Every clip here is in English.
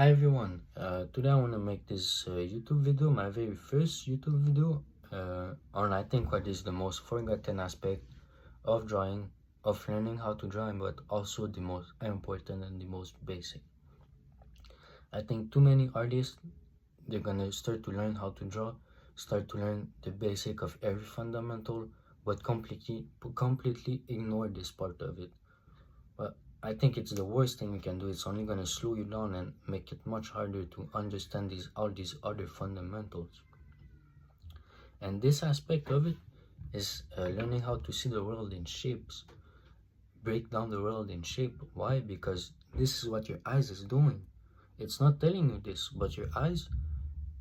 Hi everyone, today I want to make this YouTube video, my very first YouTube video, on I think what is the most forgotten aspect of drawing, of learning how to draw, but also the most important and the most basic. I think too many artists, they're gonna start to learn how to draw, start to learn the basic of every fundamental, but completely ignore this part of it. But I think it's the worst thing you can do. It's only gonna slow you down and make it much harder to understand all these other fundamentals. And this aspect of it is learning how to see the world in shapes, break down the world in shape. Why? Because this is what your eyes is doing. It's not telling you this, but your eyes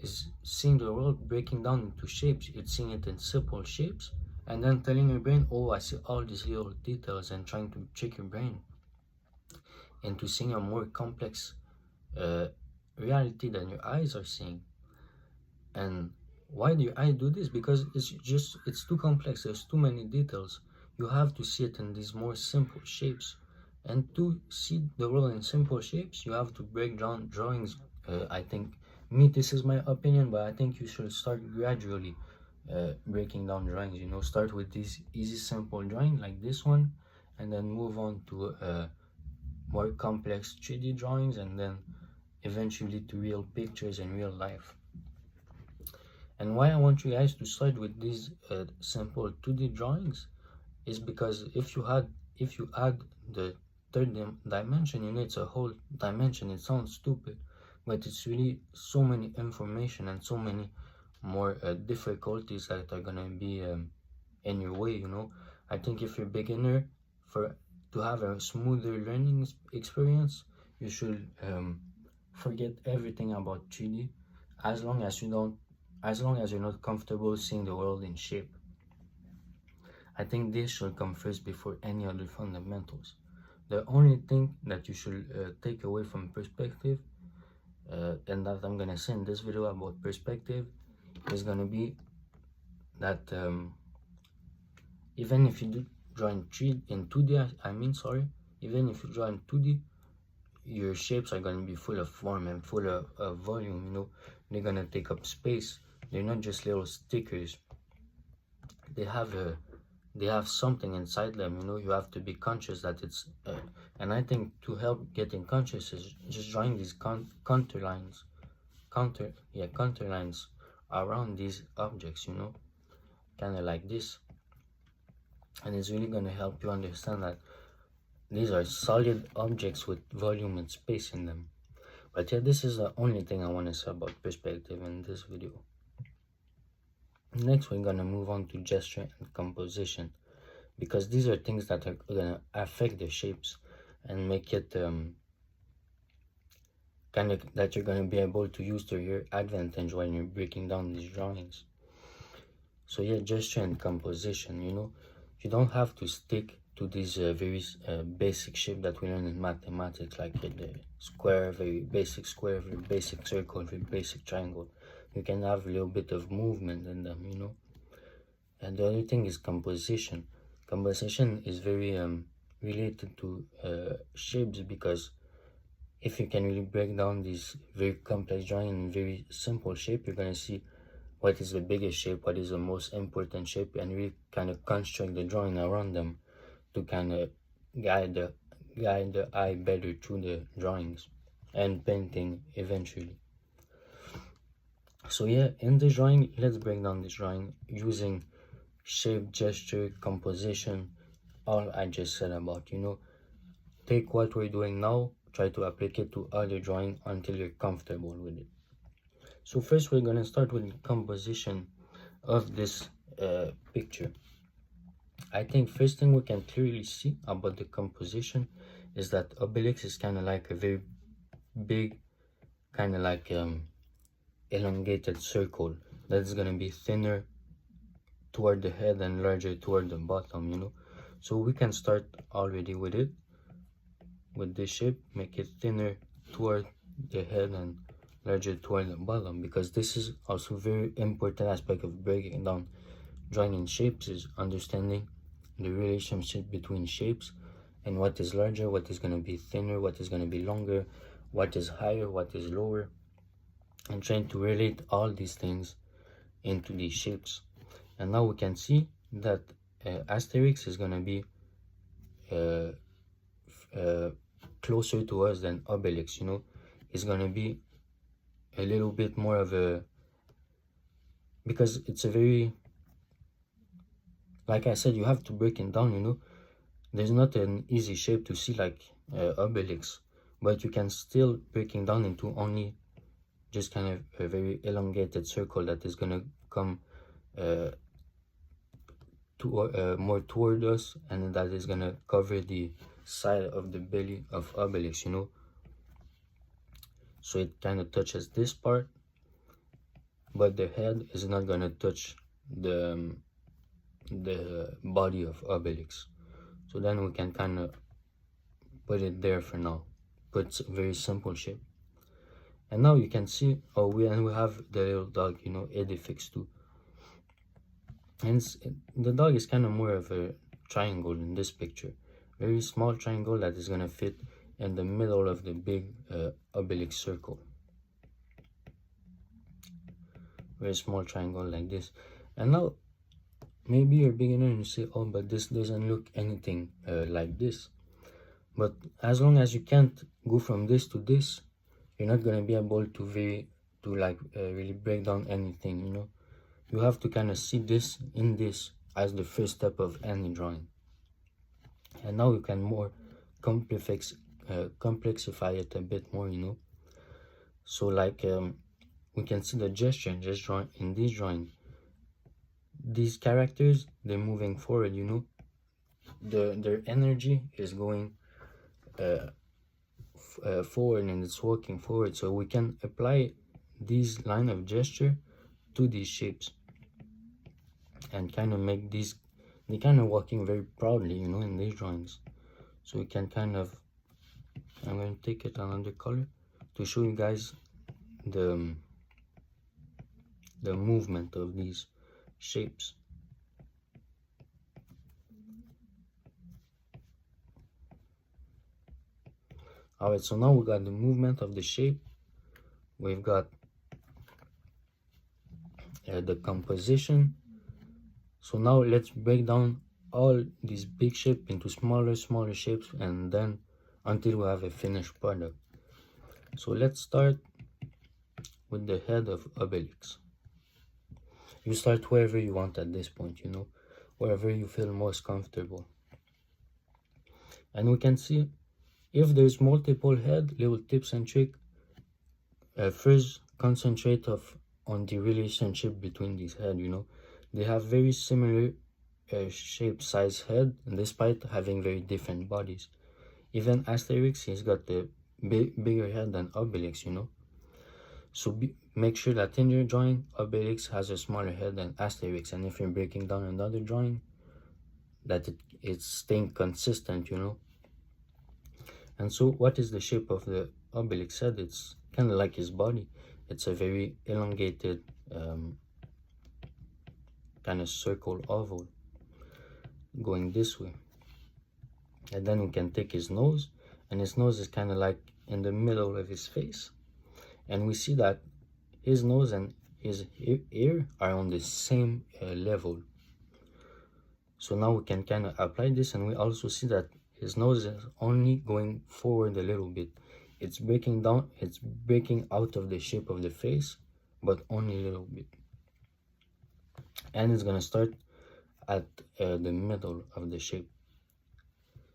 is seeing the world breaking down into shapes. It's seeing it in simple shapes and then telling your brain, oh, I see all these little details, and trying to trick your brain into seeing a more complex reality than your eyes are seeing. And why do your eyes do this? Because it's too complex. There's too many details. You have to see it in these more simple shapes. And to see the world in simple shapes, you have to break down drawings. I think this is my opinion, but I think you should start gradually breaking down drawings. Start with this easy simple drawing like this one, and then move on to more complex 3D drawings, and then eventually to real pictures in real life. And why I want you guys to start with these simple 2D drawings is because if you add the third dimension, it's a whole dimension. It sounds stupid, but it's really so many information and so many more difficulties that are gonna be in your way. I think if you're beginner, to have a smoother learning experience, you should forget everything about 3D as long as you're not comfortable seeing the world in shape. I think this should come first before any other fundamentals. The only thing that you should take away from perspective, and that I'm gonna say in this video about perspective, is gonna be that even if you do draw in 2D, even if you draw in 2D, your shapes are going to be full of form and full of volume. They're going to take up space. They're not just little stickers. They have something inside them. You have to be conscious that it's and I think to help getting conscious is just drawing these contour lines around these objects, kind of like this. And it's really going to help you understand that these are solid objects with volume and space in them. But yeah, this is the only thing I want to say about perspective in this video. Next, we're going to move on to gesture and composition, because these are things that are going to affect the shapes and make it kind of that you're going to be able to use to your advantage when you're breaking down these drawings. So yeah, gesture and composition, you don't have to stick to this very basic shape that we learn in mathematics, like the square, very basic square, very basic circle, very basic triangle. You can have a little bit of movement in them, And the other thing is composition. Composition is very related to shapes, because if you can really break down this very complex drawing in very simple shape, you're going to see what is the biggest shape, what is the most important shape, and really kind of construct the drawing around them to kind of guide the eye better through the drawings and painting eventually. So yeah, in the drawing, let's break down this drawing using shape, gesture, composition, all I just said about. Take what we're doing now, try to apply it to other drawing until you're comfortable with it. So first, we're going to start with the composition of this picture. I think first thing we can clearly see about the composition is that Obelix is kind of like a very big, kind of like elongated circle that is going to be thinner toward the head and larger toward the bottom, So we can start already with it, with this shape, make it thinner toward the head and larger toward the bottom, because this is also very important aspect of breaking down drawing in shapes, is understanding the relationship between shapes and what is larger, what is going to be thinner, what is going to be longer, what is higher, what is lower, and trying to relate all these things into these shapes. And now we can see that Asterix is gonna be uh, uh, closer to us than Obelix, you know. It's gonna be a little bit more of a, because it's a very, like I said, you have to break it down, you know. There's not an easy shape to see like Obelix, but you can still break it down into only just kind of a very elongated circle that is gonna come more toward us, and that is gonna cover the side of the belly of Obelix, you know. So it kind of touches this part, but the head is not gonna touch the body of Obelix. So then we can kind of put it there for now. Put a very simple shape. And now you can see, oh, we have the little dog, you know, Edifix too. And the dog is kind of more of a triangle in this picture. Very small triangle that is gonna fit in the middle of the big Obelix circle. Very small triangle like this. And now maybe you're a beginner and you say, oh, but this doesn't look anything like this. But as long as you can't go from this to this, you're not gonna be able to really break down anything, you know. You have to kind of see this in this as the first step of any drawing. And now you can more complexify it a bit more, you know. So like we can see the gesture in this drawing. In this drawing, these characters, they're moving forward, you know. Their energy is going forward, and it's walking forward. So we can apply these line of gesture to these shapes and kind of make these, they kind of walking very proudly, you know, in these drawings. So we can kind of, I'm going to take it another color to show you guys the movement of these shapes. Alright, so now we got the movement of the shape. We've got the composition. So now let's break down all these big shapes into smaller shapes, and then until we have a finished product. So let's start with the head of Obelix. You start wherever you want at this point, you know, wherever you feel most comfortable. And we can see if there's multiple head, little tips and trick. First, concentrate on the relationship between these head, you know. They have very similar shape, size head, despite having very different bodies. Even Asterix, he's got the bigger head than Obelix, you know. So make sure that in your drawing, Obelix has a smaller head than Asterix, and if you're breaking down another drawing, that it's staying consistent, you know. And so what is the shape of the Obelix head? It's kind of like his body. It's a very elongated kind of circle oval going this way. And then we can take his nose, and his nose is kind of like in the middle of his face. And we see that his nose and his ear are on the same level. So now we can kind of apply this, and we also see that his nose is only going forward a little bit. It's breaking down, it's breaking out of the shape of the face, but only a little bit. And it's gonna start at the middle of the shape.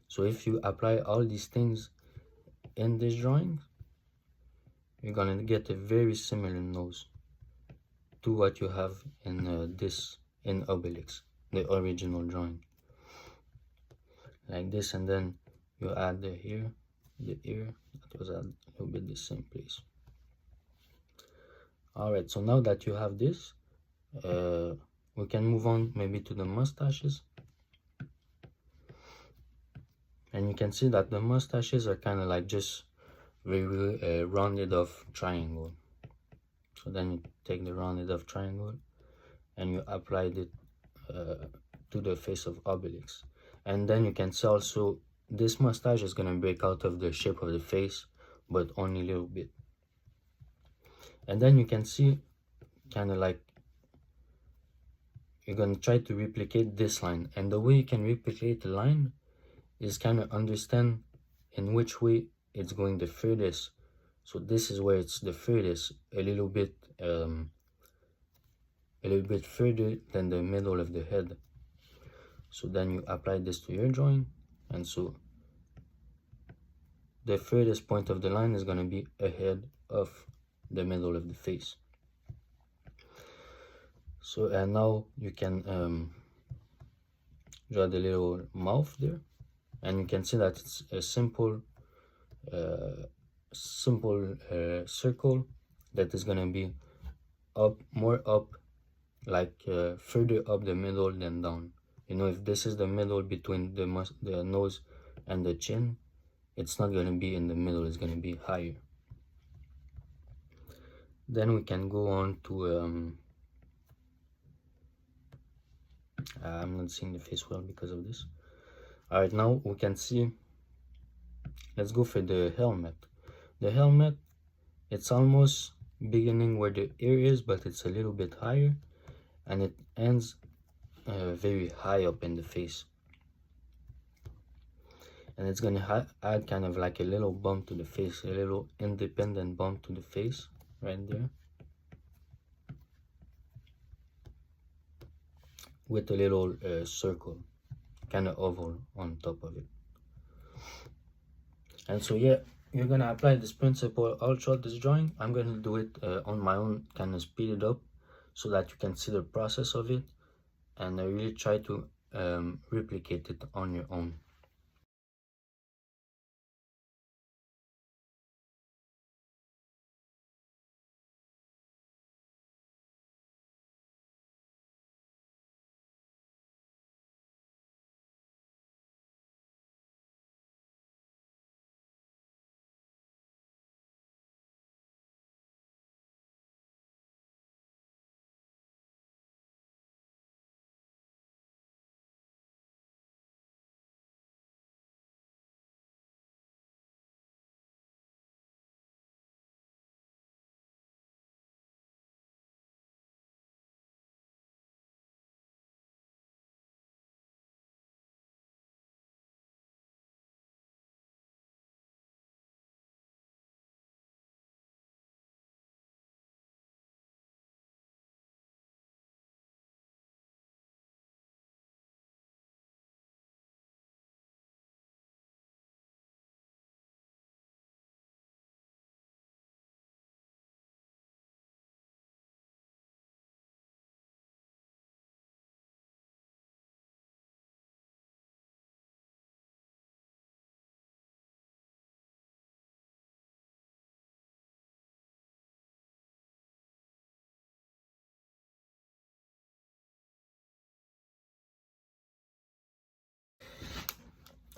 So if you apply all these things in this drawing, you're gonna get a very similar nose to what you have in in Obelix, the original drawing, like this. And then you add the ear that was at a little bit the same place. All right, so now that you have this, we can move on maybe to the mustaches. And you can see that the mustaches are kind of like just very rounded off triangle. So then you take the rounded off triangle and you applied it to the face of Obelix. And then you can see also this mustache is going to break out of the shape of the face, but only a little bit. And then you can see kind of like you're going to try to replicate this line, and the way you can replicate the line is kind of understand in which way it's going the furthest. So this is where it's the furthest, a little bit further than the middle of the head. So then you apply this to your drawing, and so the furthest point of the line is going to be ahead of the middle of the face. So and now you can draw the little mouth there, and you can see that it's a simple circle that is going to be more up, like further up the middle than down. You know, if this is the middle between the nose and the chin, it's not going to be in the middle, it's going to be higher. Then we can go on to I'm not seeing the face well because of this. All right, now we can see, let's go for the helmet. The helmet, it's almost beginning where the ear is, but it's a little bit higher, and it ends very high up in the face. And it's gonna add kind of like a little bump to the face, a little independent bump to the face right there, with a little circle, kind of oval on top of it. And so yeah, you're gonna apply this principle all throughout this drawing. I'm gonna do it on my own, kind of speed it up so that you can see the process of it, and I really try to replicate it on your own.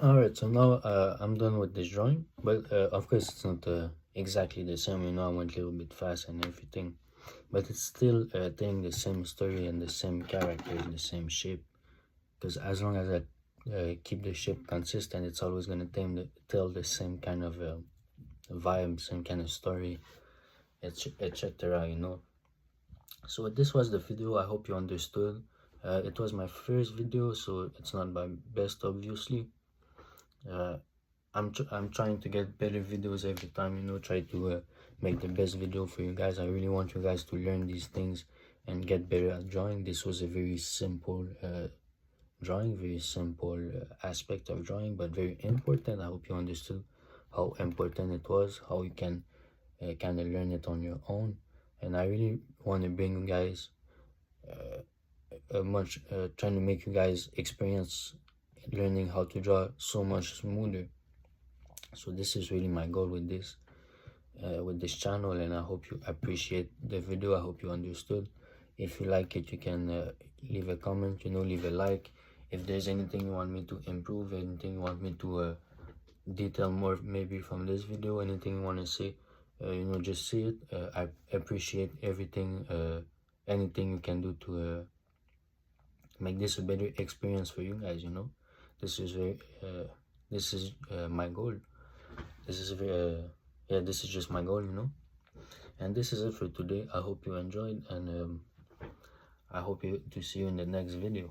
Alright, so now I'm done with this drawing, but of course it's not exactly the same, you know, I went a little bit fast and everything, but it's still telling the same story and the same characters, the same shape, because as long as I keep the shape consistent, it's always going to tell the same kind of vibe, same kind of story, etc., you know. So this was the video. I hope you understood. It was my first video, so it's not my best, obviously. I'm trying to get better videos every time, you know, try to make the best video for you guys. I really want you guys to learn these things and get better at drawing. This was a very simple drawing, very simple aspect of drawing, but very important. I hope you understood how important it was, how you can kind of learn it on your own. And I really want to bring you guys trying to make you guys experience learning how to draw so much smoother. So this is really my goal with this channel, and I hope you appreciate the video. I hope you understood. If you like it, you can leave a comment, you know, leave a like. If there's anything you want me to improve, anything you want me to detail more maybe from this video, anything you want to say, you know, just say it. I appreciate everything, anything you can do to make this a better experience for you guys, you know. This is my goal. This is very yeah, this is just my goal, you know. And this is it for today. I hope you enjoyed, and I hope to see you in the next video.